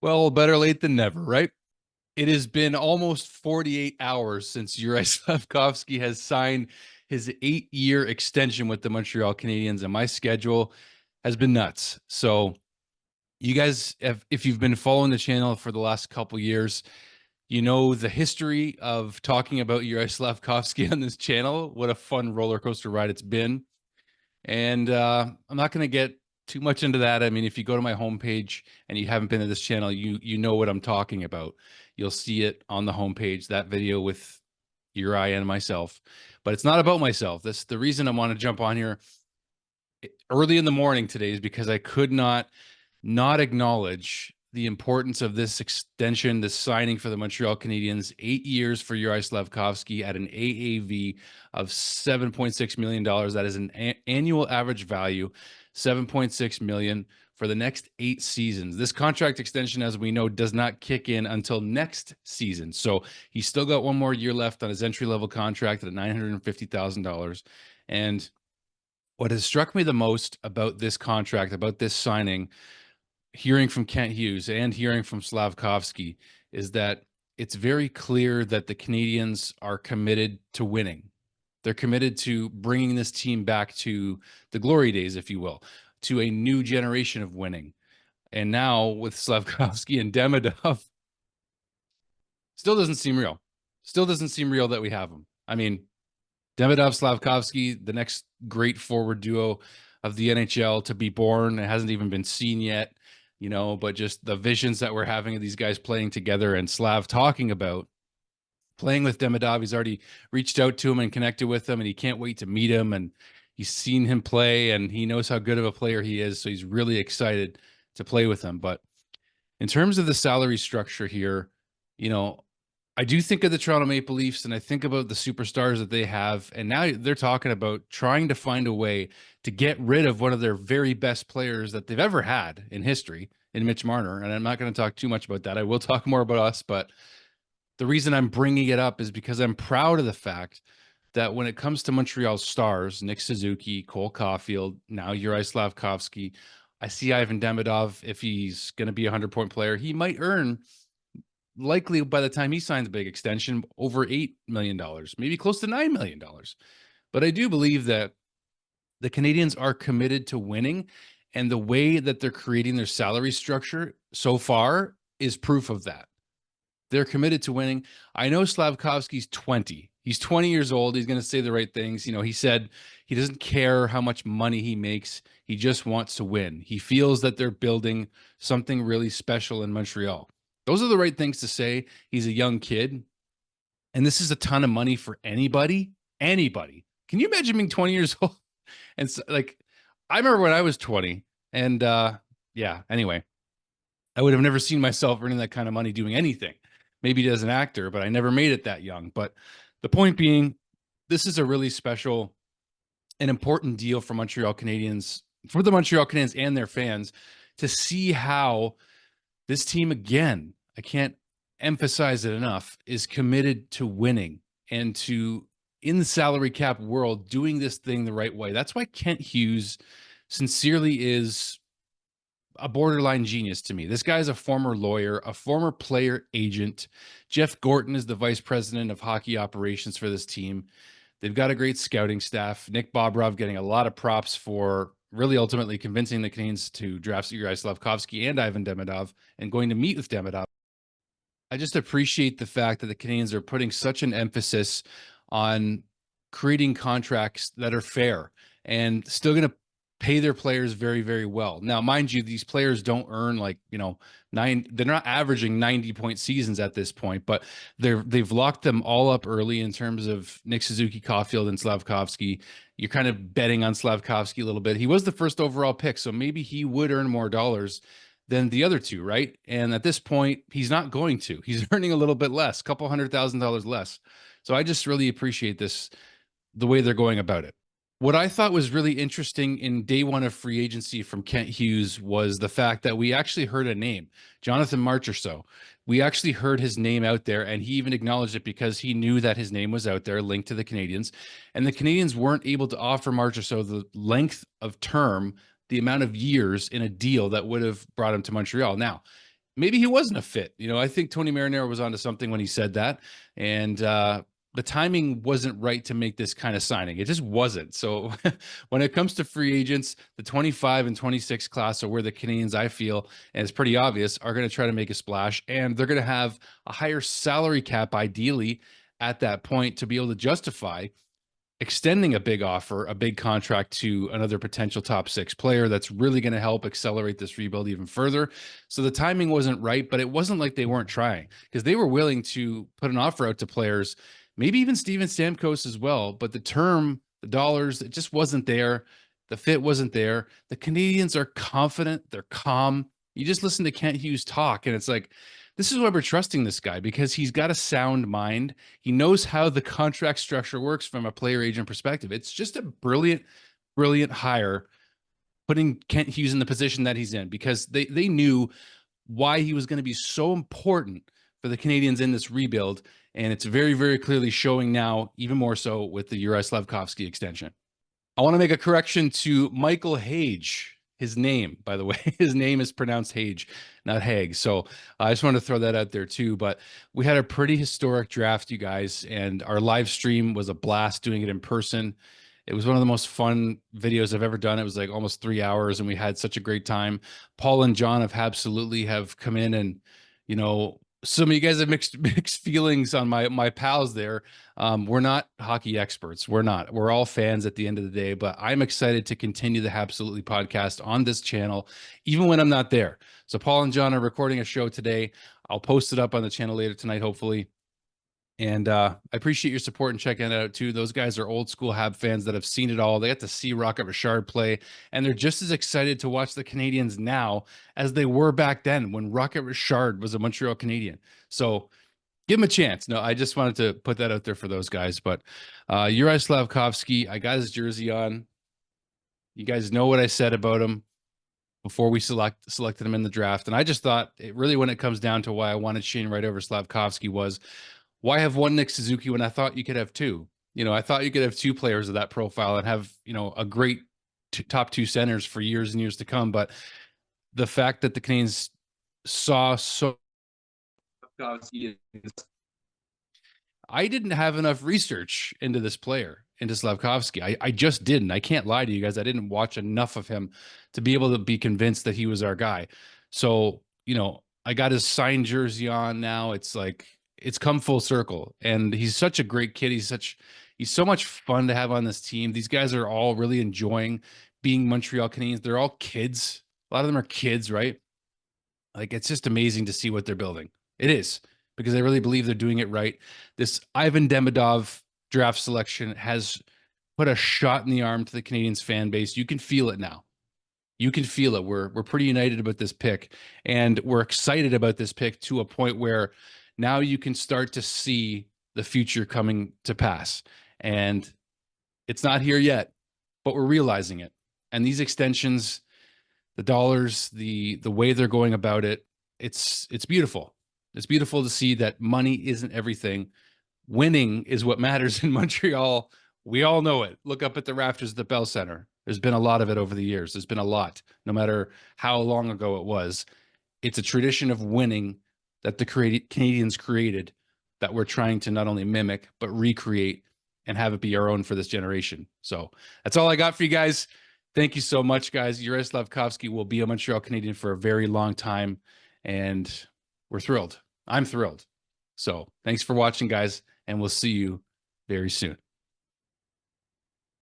Well, better late than never, right? It has been almost 48 hours since Juraj Slafkovsky has signed his 8-year extension with the Montreal Canadiens, and my schedule has been nuts. So, you guys, if you've been following the channel for the last couple years, you know the history of talking about Juraj Slafkovsky on this channel. What a fun roller coaster ride it's been. And I'm not going to get too much into that. I mean, if you go to my homepage and you haven't been to this channel, you know what I'm talking about. You'll see it on the homepage, that video with Uri and myself. But it's not about myself. That's the reason I want to jump on here early in the morning today is because I could not acknowledge the importance of this extension, this signing for the Montreal Canadiens, 8 years for Juraj Slafkovsky at an AAV of $7.6 million. That is an annual average value, $7.6 million for the next 8 seasons. This contract extension, as we know, does not kick in until next season. So he's still got one more year left on his entry-level contract at $950,000. And what has struck me the most about this contract, about this signing, hearing from Kent Hughes and hearing from Slafkovsky, is that it's very clear that the Canadiens are committed to winning. They're committed to bringing this team back to the glory days, if you will, to a new generation of winning. And now with Slafkovsky and Demidov, still doesn't seem real. Still doesn't seem real that we have them. I mean, Demidov, Slafkovsky, the next great forward duo of the NHL to be born. It hasn't even been seen yet, but just the visions that we're having of these guys playing together, and Slav talking about playing with Demidov. He's already reached out to him and connected with him, and he can't wait to meet him. And he's seen him play, and he knows how good of a player he is. So he's really excited to play with him. But in terms of the salary structure here, I do think of the Toronto Maple Leafs, and I think about the superstars that they have. And now they're talking about trying to find a way to get rid of one of their very best players that they've ever had in history, in Mitch Marner. And I'm not going to talk too much about that. I will talk more about us, but the reason I'm bringing it up is because I'm proud of the fact that when it comes to Montreal's stars, Nick Suzuki, Cole Caulfield, now Juraj Slafkovsky, I see Ivan Demidov, if he's going to be a 100-point player, he might earn, likely by the time he signs a big extension, over $8 million, maybe close to $9 million. But I do believe that the Canadiens are committed to winning, and the way that they're creating their salary structure so far is proof of that. They're committed to winning. I know Slafkovsky's 20. He's 20 years old. He's going to say the right things. He said he doesn't care how much money he makes. He just wants to win. He feels that they're building something really special in Montreal. Those are the right things to say. He's a young kid, and this is a ton of money for anybody. Anybody. Can you imagine being 20 years old? And so, I remember when I was 20, and anyway, I would have never seen myself earning that kind of money doing anything. Maybe as an actor, but I never made it that young. But the point being, this is a really special and important deal for Montreal Canadiens, for the Montreal Canadiens and their fans, to see how this team, again, I can't emphasize it enough, is committed to winning and to, in the salary cap world, doing this thing the right way. That's why Kent Hughes sincerely is a borderline genius to me. This guy's a former lawyer, a former player agent. Jeff Gorton is the vice president of hockey operations for this team. They've got a great scouting staff. Nick Bobrov getting a lot of props for really ultimately convincing the Canadiens to draft Juraj Slafkovsky and Ivan Demidov and going to meet with Demidov. I just appreciate the fact that the Canadiens are putting such an emphasis on creating contracts that are fair and still going to pay their players very, very well. Now, mind you, these players don't earn they're not averaging 90-point seasons at this point, but they've locked them all up early in terms of Nick Suzuki, Caulfield, and Slafkovsky. You're kind of betting on Slafkovsky a little bit. He was the first overall pick, so maybe he would earn more dollars than the other two, right? And at this point, he's not going to. He's earning a little bit less, a couple $100,000 less. So I just really appreciate this, the way they're going about it. What I thought was really interesting in day one of free agency from Kent Hughes was the fact that we actually heard a name, Jonathan Marchessault. We actually heard his name out there, and he even acknowledged it because he knew that his name was out there linked to the Canadiens. And the Canadiens weren't able to offer Marchessault the length of term, the amount of years in a deal that would have brought him to Montreal. Now, maybe he wasn't a fit. I think Tony Marinaro was onto something when he said that. And the timing wasn't right to make this kind of signing. It just wasn't. So when it comes to free agents, the 25 and 26 class are where the Canadiens, I feel, and it's pretty obvious, are going to try to make a splash. And they're going to have a higher salary cap, ideally, at that point to be able to justify extending a big offer, a big contract to another potential top six player that's really going to help accelerate this rebuild even further. So the timing wasn't right, but it wasn't like they weren't trying, because they were willing to put an offer out to players, maybe even Steven Stamkos as well. But the term, the dollars, it just wasn't there. The fit wasn't there. The Canadiens are confident. They're calm. You just listen to Kent Hughes talk, and it's like, this is why we're trusting this guy, because he's got a sound mind. He knows how the contract structure works from a player agent perspective. It's just a brilliant, brilliant hire, putting Kent Hughes in the position that he's in, because they knew why he was going to be so important for the Canadiens in this rebuild. And it's very, very clearly showing now, even more so with the Juraj Slafkovsky extension. I want to make a correction to Michael Hage. His name, by the way, his name is pronounced Hage, not Haig. So I just wanted to throw that out there too. But we had a pretty historic draft, you guys, and our live stream was a blast doing it in person. It was one of the most fun videos I've ever done. It was like almost 3 hours, and we had such a great time. Paul and John have come in, and some of you guys have mixed feelings on my pals there. We're not hockey experts. We're not. We're all fans at the end of the day, but I'm excited to continue the Absolutely podcast on this channel, even when I'm not there. So Paul and John are recording a show today. I'll post it up on the channel later tonight, hopefully. And I appreciate your support and checking it out too. Those guys are old school Hab fans that have seen it all. They got to see Rocket Richard play, and they're just as excited to watch the Canadiens now as they were back then when Rocket Richard was a Montreal Canadien. So give him a chance. No, I just wanted to put that out there for those guys. But Juraj Slafkovsky, I got his jersey on. You guys know what I said about him before we selected him in the draft. And I just thought, really, when it comes down to why I wanted Shane right over Slafkovsky, was why have one Nick Suzuki when I thought you could have two? I thought you could have two players of that profile and have, a great top two centers for years and years to come. But the fact that the Canadiens saw so, I didn't have enough research into this player, into Slafkovsky. I just didn't. I can't lie to you guys. I didn't watch enough of him to be able to be convinced that he was our guy. So, I got his signed jersey on now. It's like, it's come full circle, and he's such a great kid. He's so much fun to have on this team. These guys are all really enjoying being Montreal Canadiens. They're all kids. A lot of them are kids, right? Like, it's just amazing to see what they're building. It is, because I really believe they're doing it right. This Ivan Demidov draft selection has put a shot in the arm to the Canadiens fan base. You can feel it now. You can feel it. We're pretty united about this pick, and we're excited about this pick to a point where now you can start to see the future coming to pass. And it's not here yet, but we're realizing it. And these extensions, the dollars, the way they're going about it, it's beautiful. It's beautiful to see that money isn't everything. Winning is what matters in Montreal. We all know it. Look up at the rafters of the Bell Center. There's been a lot of it over the years. There's been a lot, no matter how long ago it was. It's a tradition of winning that the Canadiens created, that we're trying to not only mimic, but recreate and have it be our own for this generation. So that's all I got for you guys. Thank you so much, guys. Juraj Slafkovsky will be a Montreal Canadien for a very long time, and we're thrilled. I'm thrilled. So thanks for watching, guys, and we'll see you very soon.